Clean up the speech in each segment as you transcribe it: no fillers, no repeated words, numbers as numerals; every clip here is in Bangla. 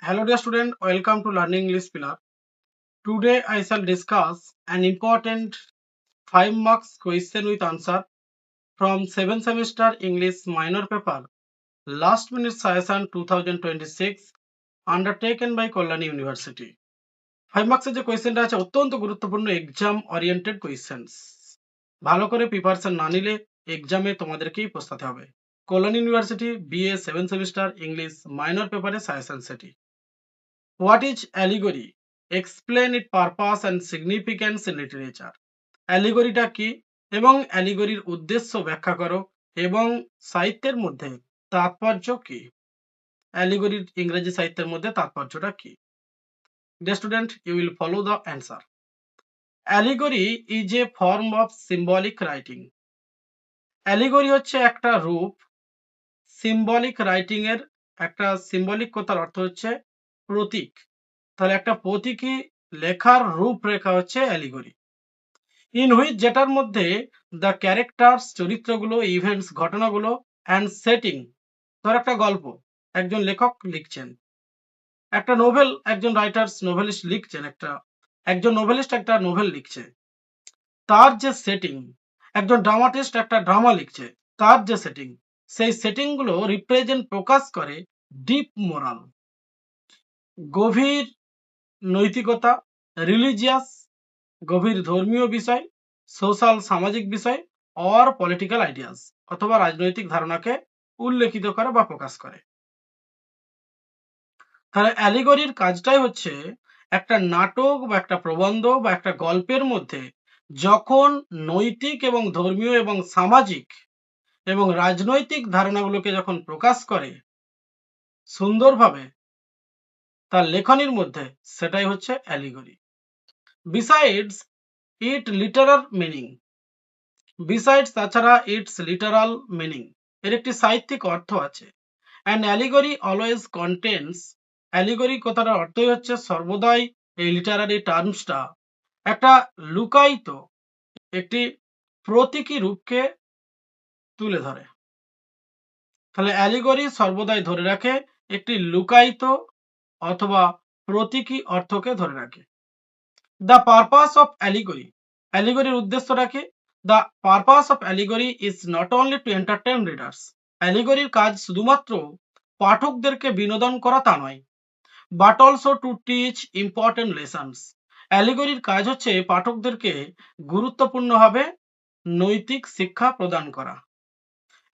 Hello dear student, welcome to Learning English Pillar. Today I shall discuss an important 5 marks question with answer from 7th semester English minor paper last minute session 2026 undertaken by Kalyani University. 5 marks যে কোয়েশ্চেনটা আছে অত্যন্ত গুরুত্বপূর্ণ এক্সাম ওরিয়েন্টেড কোয়েশ্চেন্স। ভালো করে প্রিপারেশন না নিলে এক্সামে তোমাদেরকেই পস্তাতে হবে। Kalyan university BA 7th semester English minor পেপারে সাজেশন সেটি। What is allegory? Explain its purpose and significance in literature. অ্যালিগরিটা কি এবং অ্যালিগরির উদ্দেশ্য ব্যাখ্যা করো এবং সাহিত্যের মধ্যে তাৎপর্য কি? অ্যালিগরির ইংরেজি সাহিত্যের মধ্যে তাৎপর্যটা কি? Dear student, you will follow the answer. Allegory is a form of symbolic writing. Allegory হচ্ছে একটা রূপ, সিম্বলিক রাইটিং এর একটা সিম্বলিক কথার অর্থ হচ্ছে প্রতীক। তাহলে একটা প্রতীকী লেখার রূপরেখা হচ্ছে অ্যালিগরি। ইন হুইচ যেটার মধ্যে দ্য ক্যারেক্টার্স চরিত্রগুলো, ইভেন্টস ঘটনাগুলো অ্যান্ড সেটিং, ধর একটা গল্প একজন লেখক লিখছেন, একটা নোভেল একজন রাইটার্স নোভেলিস্ট লিখছেন, একজন নোভেলিস্ট একটা নোভেল লিখছে, তার যে সেটিং, একজন ড্রামাটিস্ট একটা ড্রামা লিখছে, তার যে সেটিং, সেই সেটিং গুলো রিপ্রেজেন্ট প্রকাশ করে ডিপ মোরাল, গভীর নৈতিকতা, রিলিজিয়াস গভীর ধর্মীয় বিষয়, সোশ্যাল সামাজিক বিষয়, অর পলিটিক্যাল আইডিয়াস অথবা রাজনৈতিক ধারণাকে উল্লেখিত করে বা প্রকাশ করে। তাহলে অ্যালিগরির কাজটাই হচ্ছে একটা নাটক বা একটা প্রবন্ধ বা একটা গল্পের মধ্যে যখন নৈতিক এবং ধর্মীয় এবং সামাজিক এবং রাজনৈতিক ধারণাগুলোকে যখন প্রকাশ করে সুন্দরভাবে তার লেখনীর মধ্যে, সেটাই হচ্ছে allegory. Besides it literal meaning, besides তাছাড়া ইটস লিটারাল মিনিং, এর একটি সাহিত্যিক অর্থ আছে। And allegory always contains, allegory কথাটার অর্থই হচ্ছে সর্বদাই এই লিটারারি টার্মসটা একটা লুকায়িত একটি প্রতীকী রূপকে তুলে ধরে। তাহলে অ্যালিগরি সর্বদাই ধরে রাখে একটি লুকায়িত অথবা প্রতীকী অর্থকে ধরে রাখে। দ্য পারপাস অফ অ্যালিগরি, অ্যালিগরির উদ্দেশ্যটা কি? The purpose of allegory is not only to entertain readers, অ্যালিগরির কাজ শুধুমাত্র পাঠকদেরকে বিনোদন করা তা নয়, but also to teach important lessons, অ্যালিগরির কাজ হচ্ছে পাঠকদেরকে গুরুত্বপূর্ণভাবে নৈতিক শিক্ষা প্রদান করা।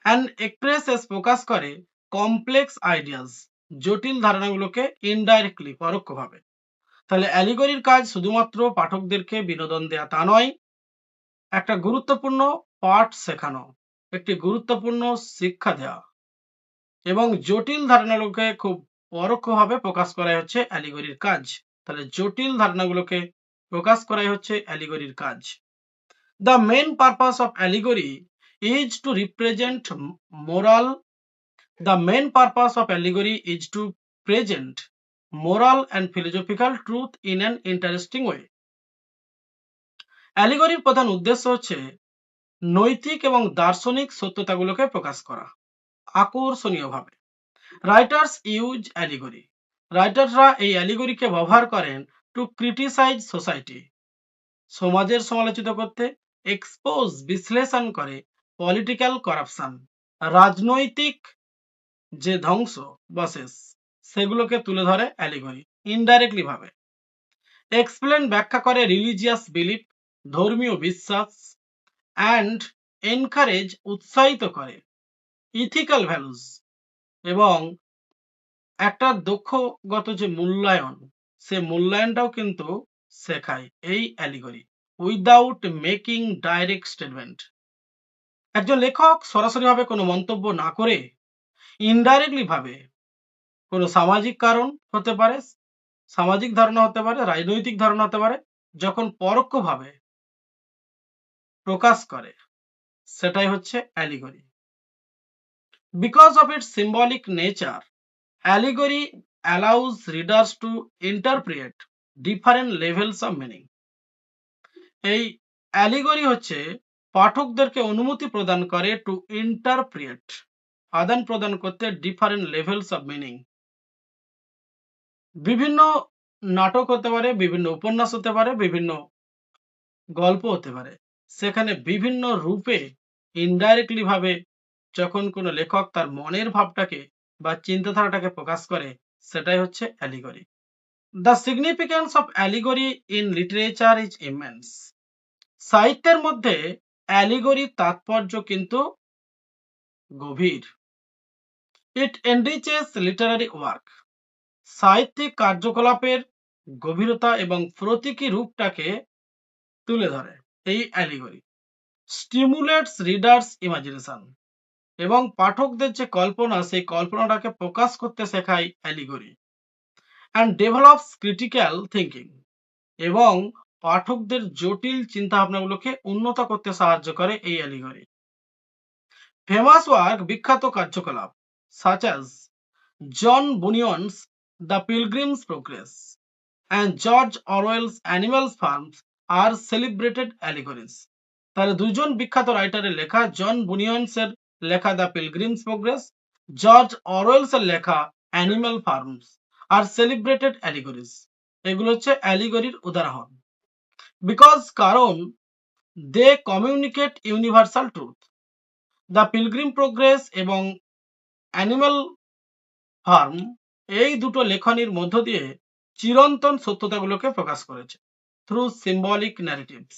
অ্যান্ড এক্সপ্রেসেস প্রকাশ করে কমপ্লেক্স আইডিয়াস, জটিল ধারণাগুলোকে ইনডাইরেক্টলি পরোক্ষভাবে। তাহলে অ্যালিগরির কাজ শুধুমাত্র পাঠকদেরকে বিনোদন দেয়া তা নয়, একটা গুরুত্বপূর্ণ পাঠ শেখানো, একটি গুরুত্বপূর্ণ শিক্ষা দেওয়া এবং জটিল ধারণাগুলোকে খুব পরোক্ষভাবে প্রকাশ করাই হচ্ছে অ্যালিগরির কাজ। তাহলে জটিল ধারণাগুলোকে প্রকাশ করাই হচ্ছে অ্যালিগরির কাজ। The main purpose of allegory is to represent moral, the main purpose of allegory is to present moral and philosophical truth in an interesting way. অ্যালিগরির প্রধান উদ্দেশ্য হচ্ছে নৈতিক এবং দার্শনিক সত্যতাগুলোকে প্রকাশ করা আকর্ষণীয়ভাবে। রাইটার্স ইউজ অ্যালিগরি, রাইটাররা এই অ্যালিগরিকে ব্যবহার করেন টু ক্রিটিসাইজ সোসাইটি, সমাজের সমালোচিত করতে, এক্সপোজ বিশ্লেষণ করে পলিটিক্যাল করাপশন, রাজনৈতিক যে ধ্বংস বসেস সেগুলোকে তুলে ধরে অ্যালিগরি ইনডাইরেক্টলি ভাবে। এক্সপ্লেন ব্যাখ্যা করে রিলিজিয়াস বিলিফ, ধর্মীয় বিশ্বাস, অ্যান্ড এনকারেজ উৎসাহিত করে ইথিক্যাল ভ্যালুস এবং একটা দক্ষগত যে মূল্যায়ন, সে মূল্যায়নটাও কিন্তু শেখায় এই allegory without making direct statement. একজন লেখক সরাসরিভাবে কোনো মন্তব্য না করে ইনডাইরেক্টলি ভাবে কোনো সামাজিক কারণ হতে পারে, সামাজিক ধারণা হতে পারে, রাজনৈতিক ধারণা হতে পারে, যখন পরোক্ষভাবে প্রকাশ করে, সেটাই হচ্ছে allegory. Because of its symbolic nature, allegory allows readers to interpret different levels of meaning. এই অ্যালিগরি হচ্ছে পাঠকদেরকে অনুমতি প্রদান করে টু ইন্টারপ্রিয়েট, আদান প্রদান করতে ডিফারেন্ট লেভেলস অফ মিনিং, বিভিন্ন নাটক হতে পারে, বিভিন্ন উপন্যাস হতে পারে, বিভিন্ন গল্প হতে পারে। সেখানে বিভিন্ন রূপে ইনডাইরেক্টলি ভাবে যখন কোনো লেখক তার মনের ভাবটাকে বা চিন্তাধারাটাকে প্রকাশ করে, সেটাই হচ্ছে allegory. The significance of allegory in literature is immense. সাহিত্যের মধ্যে অ্যালিগরির তাৎপর্য কিন্তু গভীর। ইট এনরিচেস লিটারারি ওয়ার্ক। সাহিত্যিক কার্যকলাপের গভীরতা এবং প্রতীকী রূপটাকে তুলে ধরে এই অ্যালিগরি। স্টিমুলেটস রিডার্স ইমাজিনেশন, এবং পাঠকদের যে কল্পনা, সেই কল্পনাটাকে প্রকাশ করতে শেখায় allegory. And develops critical thinking, এবং পাঠকদের জটিল চিন্তাভাবনাগুলোকে উন্নত করতে সাহায্য করে এই অ্যালিগরি। ফেমাস ওয়ার্ক, বিখ্যাত কার্যকলাপ such as John Bunyan's the pilgrim's progress and George Orwell's Animal Farms are celebrated allegories. তাহলে দুজন বিখ্যাত রাইটারের লেখা, জন বুনিয়নস এর লেখা the pilgrim's progress, George Orwell's এর লেখা animal farms are celebrated allegories. এগুলো হচ্ছে অ্যালিগরির উদাহরণ। বিকজ, কারণ they communicate universal truth. The pilgrim progress এবং অ্যানিমাল ফার্ম এই দুটো লেখনীর মধ্য দিয়ে চিরন্তন সত্যতাগুলোকে প্রকাশ করেছে থ্রু সিম্বলিক ন্যারেটিভস,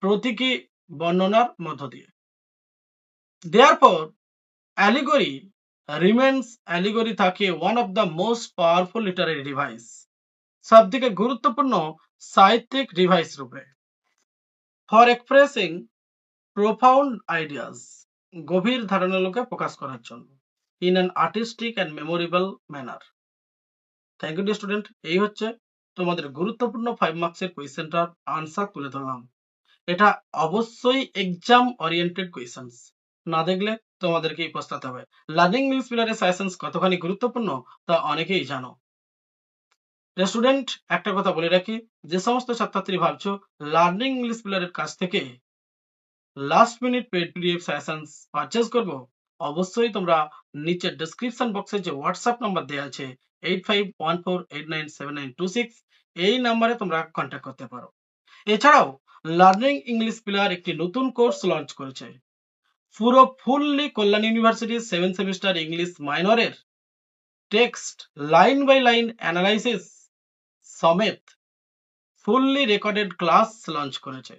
প্রতীকী বর্ণনার মধ্য দিয়ে। দেয়ারফর অ্যালিগরি রিমেন্স, অ্যালিগরি থাকে one of the most powerful Literary device, সব থেকে গুরুত্বপূর্ণ সাহিত্যিক ডিভাইস রূপে, ফর এক্সপ্রেসিং প্রোফাউন্ড আইডিয়াস, গভীর ধারণাগুলোকে প্রকাশ করার জন্য, in an artistic and memorable manner. Thank you dear student. এই হচ্ছে তোমাদের গুরুত্বপূর্ণ 5 মার্কসের কোয়েশ্চেনটার আনসার তুলে ধরলাম। এটা অবশ্যই এক্সাম ওরিয়েন্টেড কোয়েশ্চেন্স, না দেখলে তোমাদেরকেই পস্তাতে হবে। লার্নিং ইংলিশ পিলারের সাজেশনস কতখানি গুরুত্বপূর্ণ তা অনেকেই জানো। স্টুডেন্ট, একটা কথা বলে রাখি, যে সমস্ত ছাত্রছাত্রী ভাবছো লার্নিং ইংলিশ পিলারের কাছ থেকে last minute paid PDF suggestions purchase করব, অবশ্যই তোমরা নিচে ডেসক্রিপশন বক্সে যে হোয়াটসঅ্যাপ নাম্বার দেওয়া আছে 8514897926, এই নাম্বারে তোমরা কন্ট্যাক্ট করতে পারো। এছাড়াও লার্নিং ইংলিশ পিলার একটি নতুন কোর্স লঞ্চ করেছে, পুরো ফুললি কল্যাণ ইউনিভার্সিটির 7 সেমিস্টার ইংলিশ মাইনরের text line by line analysis সমেত ফুললি রেকর্ডেড ক্লাস লঞ্চ করেছে।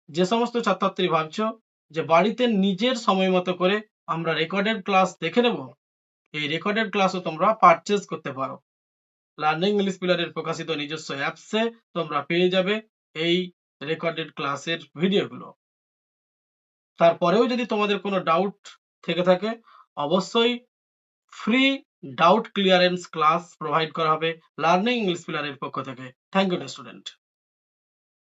যে সমস্ত ছাত্রছাত্রী ভাবছো যে বাড়িতে নিজের সময় মতো করে আমরা রেকর্ডেড ক্লাস দেখে নেব, এই রেকর্ডেড ক্লাসও তোমরা পারচেজ করতে পারো। লার্নিং ইংলিশ পিলারের প্রকাশিত নিজস্ব অ্যাপসে তোমরা পেয়ে যাবে এই রেকর্ডেড ক্লাসের ভিডিওগুলো। তারপরেও যদি তোমাদের কোনো ডাউট থেকে থাকে, অবশ্যই free doubt clearance class provide করা হবে লার্নিং ইংলিশ পিলারের পক্ষ থেকে। Thank you student.